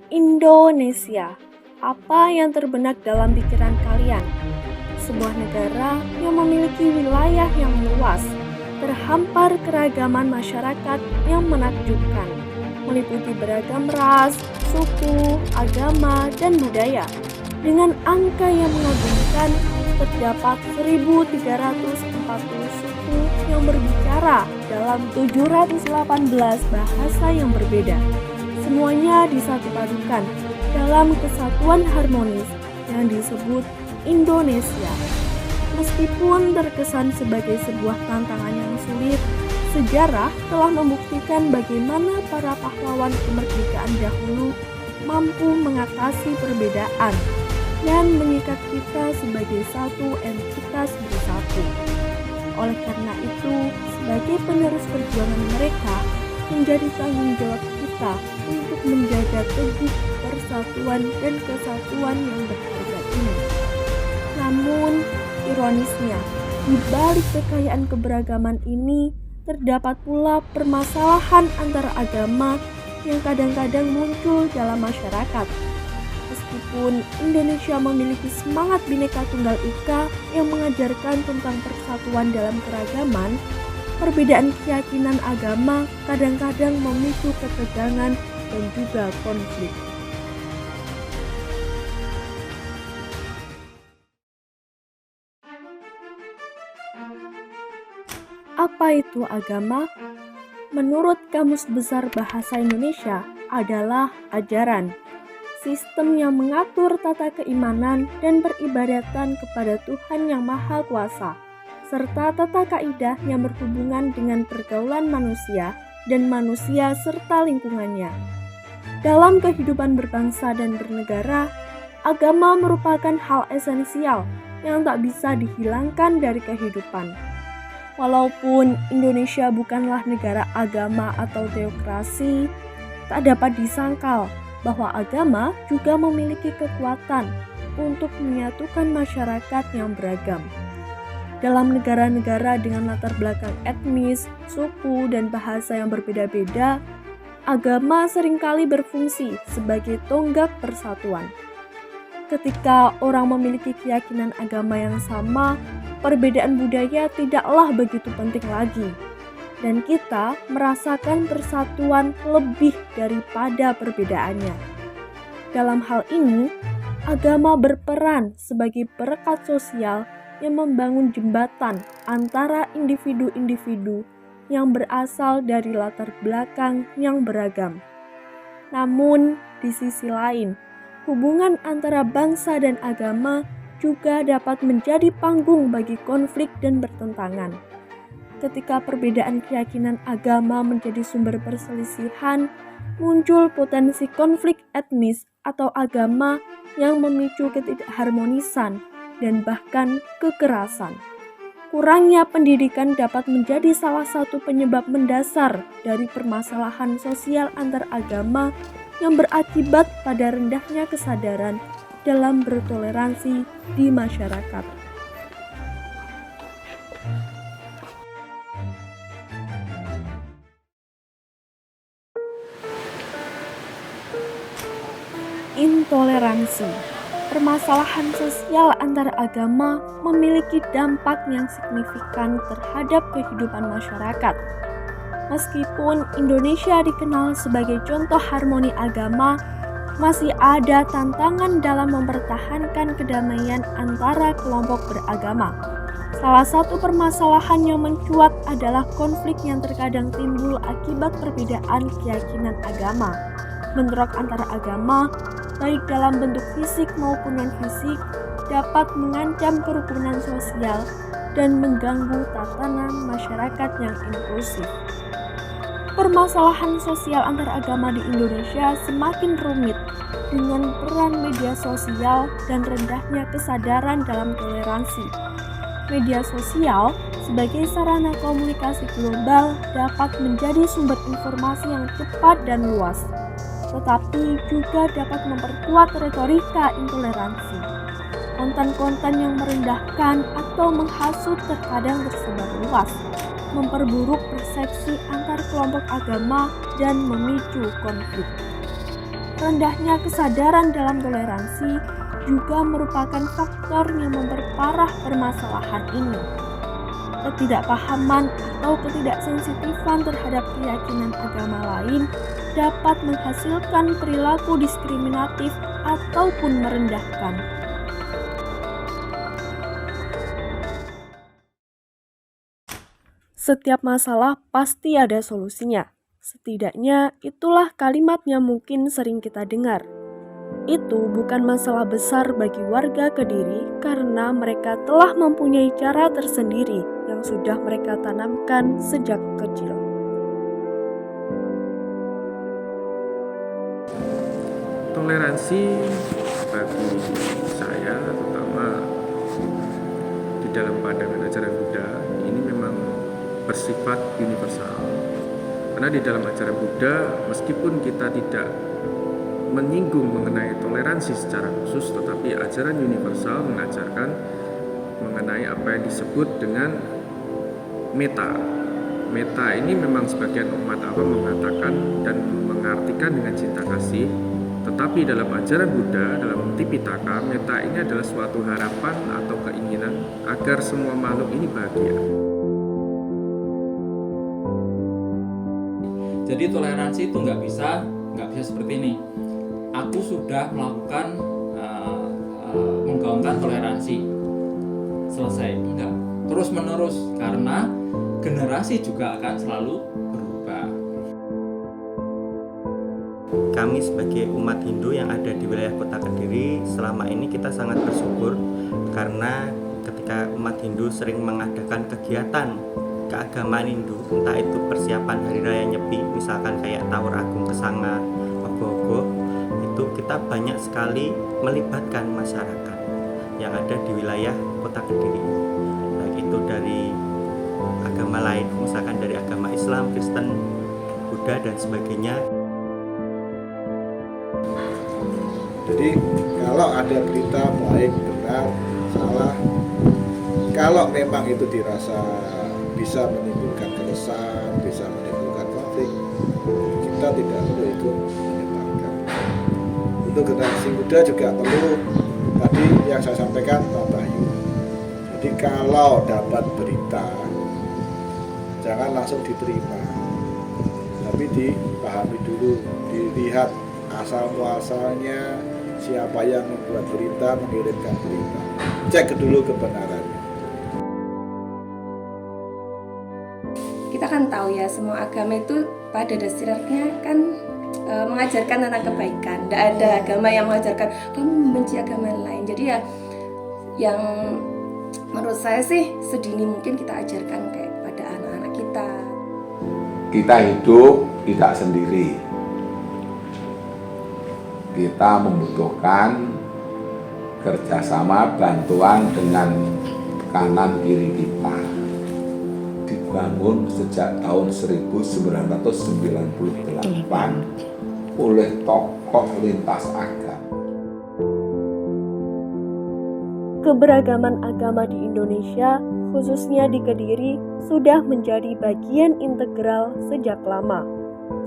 Indonesia. Apa yang terbenak dalam pikiran kalian? Sebuah negara yang memiliki wilayah yang luas, terhampar keragaman masyarakat yang menakjubkan, meliputi beragam ras, suku, agama, dan budaya. Dengan angka yang mengagumkan, terdapat 1.340 suku yang berbicara dalam 718 bahasa yang berbeda. Semuanya disatu padukan dalam kesatuan harmonis yang disebut Indonesia. Meskipun terkesan sebagai sebuah tantangan yang sulit, sejarah telah membuktikan bagaimana para pahlawan kemerdekaan dahulu mampu mengatasi perbedaan dan mengikat kita sebagai satu entitas bersatu. Oleh karena itu, sebagai penerus perjuangan mereka, menjadi tanggung jawab kita untuk menjaga teguh persatuan dan kesatuan yang berharga ini. Namun, ironisnya, di balik kekayaan keberagaman ini, terdapat pula permasalahan antara agama yang kadang-kadang muncul dalam masyarakat. Meskipun Indonesia memiliki semangat Bhinneka Tunggal Ika yang mengajarkan tentang persatuan dalam keragaman, perbedaan keyakinan agama kadang-kadang memicu ketegangan dan juga konflik. Apa itu agama? Menurut Kamus Besar Bahasa Indonesia adalah ajaran, sistem yang mengatur tata keimanan dan peribadatan kepada Tuhan Yang Maha Kuasa, serta tata kaidah yang berhubungan dengan pergaulan manusia dan manusia serta lingkungannya. Dalam kehidupan berbangsa dan bernegara, agama merupakan hal esensial yang tak bisa dihilangkan dari kehidupan. Walaupun Indonesia bukanlah negara agama atau teokrasi, tak dapat disangkal bahwa agama juga memiliki kekuatan untuk menyatukan masyarakat yang beragam. Dalam negara-negara dengan latar belakang etnis, suku, dan bahasa yang berbeda-beda, agama seringkali berfungsi sebagai tonggak persatuan. Ketika orang memiliki keyakinan agama yang sama, perbedaan budaya tidaklah begitu penting lagi, dan kita merasakan persatuan lebih daripada perbedaannya. Dalam hal ini, agama berperan sebagai perekat sosial yang membangun jembatan antara individu-individu yang berasal dari latar belakang yang beragam. Namun, di sisi lain, hubungan antara bangsa dan agama juga dapat menjadi panggung bagi konflik dan bertentangan. Ketika perbedaan keyakinan agama menjadi sumber perselisihan, muncul potensi konflik etnis atau agama yang memicu ketidakharmonisan dan bahkan kekerasan. Kurangnya pendidikan dapat menjadi salah satu penyebab mendasar dari permasalahan sosial antar agama yang berakibat pada rendahnya kesadaran dalam bertoleransi di masyarakat. Intoleransi. Permasalahan sosial antar agama memiliki dampak yang signifikan terhadap kehidupan masyarakat. Meskipun Indonesia dikenal sebagai contoh harmoni agama, masih ada tantangan dalam mempertahankan kedamaian antara kelompok beragama. Salah satu permasalahan yang mencuat adalah konflik yang terkadang timbul akibat perbedaan keyakinan agama. Bentrok antara agama, baik dalam bentuk fisik maupun non-fisik, dapat mengancam kerukunan sosial dan mengganggu tatanan masyarakat yang inklusif. Permasalahan sosial antar agama di Indonesia semakin rumit dengan peran media sosial dan rendahnya kesadaran dalam toleransi. Media sosial sebagai sarana komunikasi global dapat menjadi sumber informasi yang cepat dan luas, tetapi juga dapat memperkuat retorika intoleransi. Konten-konten yang merendahkan atau menghasut terkadang tersebar luas, memperburuk persepsi antar kelompok agama dan memicu konflik. rendahnya kesadaran dalam toleransi juga merupakan faktor yang memperparah permasalahan ini. Ketidakpahaman atau ketidaksensitifan terhadap keyakinan agama lain dapat menghasilkan perilaku diskriminatif ataupun merendahkan. Setiap masalah pasti ada solusinya. Setidaknya itulah kalimat yang mungkin sering kita dengar. Itu bukan masalah besar bagi warga Kediri karena mereka telah mempunyai cara tersendiri yang sudah mereka tanamkan sejak kecil. Toleransi bagi saya, terutama di dalam pandangan ajaran Buddha, ini memang bersifat universal. Karena di dalam ajaran Buddha, meskipun kita tidak menyinggung mengenai toleransi secara khusus, tetapi ajaran universal mengajarkan mengenai apa yang disebut dengan metta. Metta ini memang sebagian umat awam mengatakan dan mengartikan dengan cinta kasih, tetapi dalam ajaran Buddha, dalam Tipitaka, metta ini adalah suatu harapan atau keinginan agar semua makhluk ini bahagia. Jadi toleransi itu nggak bisa seperti ini. Aku sudah melakukan menggaungkan toleransi, selesai, enggak, terus menerus, karena generasi juga akan selalu berubah. Kami sebagai umat Hindu yang ada di wilayah Kota Kediri, selama ini kita sangat bersyukur karena ketika umat Hindu sering mengadakan kegiatan keagamaan Hindu, entah itu persiapan Hari Raya Nyepi, misalkan kayak Tawur Agung Kesanga, Ogo-ogo, itu kita banyak sekali melibatkan masyarakat yang ada di wilayah Kota Kediri, baik itu dari agama lain, misalkan dari agama Islam, Kristen, Buddha dan sebagainya. Jadi kalau ada berita baik, benar, salah, kalau memang itu dirasa bisa menimbulkan keresahan, bisa menimbulkan konflik, kita tidak perlu ikut menyebarkan. Untuk generasi muda juga perlu, tadi yang saya sampaikan Pak Bayu. Jadi kalau dapat berita, jangan langsung diterima, tapi dipahami dulu, dilihat asal muasalnya, siapa yang membuat berita, mengirimkan berita, cek dulu kebenarannya. Kita kan tahu ya, semua agama itu pada dasarnya kan mengajarkan tentang kebaikan. Tidak ada agama yang mengajarkan kamu membenci agama lain. Jadi ya, yang menurut saya sih sedini mungkin kita ajarkan kayak pada anak-anak kita. Kita hidup tidak sendiri. Kita membutuhkan kerjasama, bantuan dengan kanan kiri kita. Dibangun sejak tahun 1998 oleh tokoh lintas agama. Keberagaman agama di Indonesia, khususnya di Kediri, sudah menjadi bagian integral sejak lama.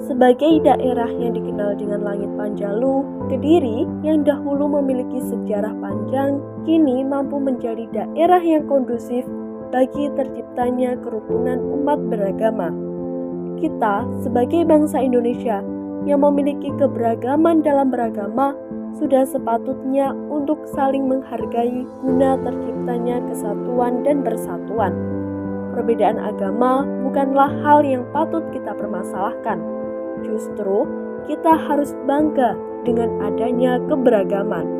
Sebagai daerah yang dikenal dengan langit Panjalu, Kediri yang dahulu memiliki sejarah panjang, kini mampu menjadi daerah yang kondusif bagi terciptanya kerukunan umat beragama. Kita sebagai bangsa Indonesia yang memiliki keberagaman dalam beragama sudah sepatutnya untuk saling menghargai guna terciptanya kesatuan dan persatuan. Perbedaan agama bukanlah hal yang patut kita permasalahkan. Justru kita harus bangga dengan adanya keberagaman.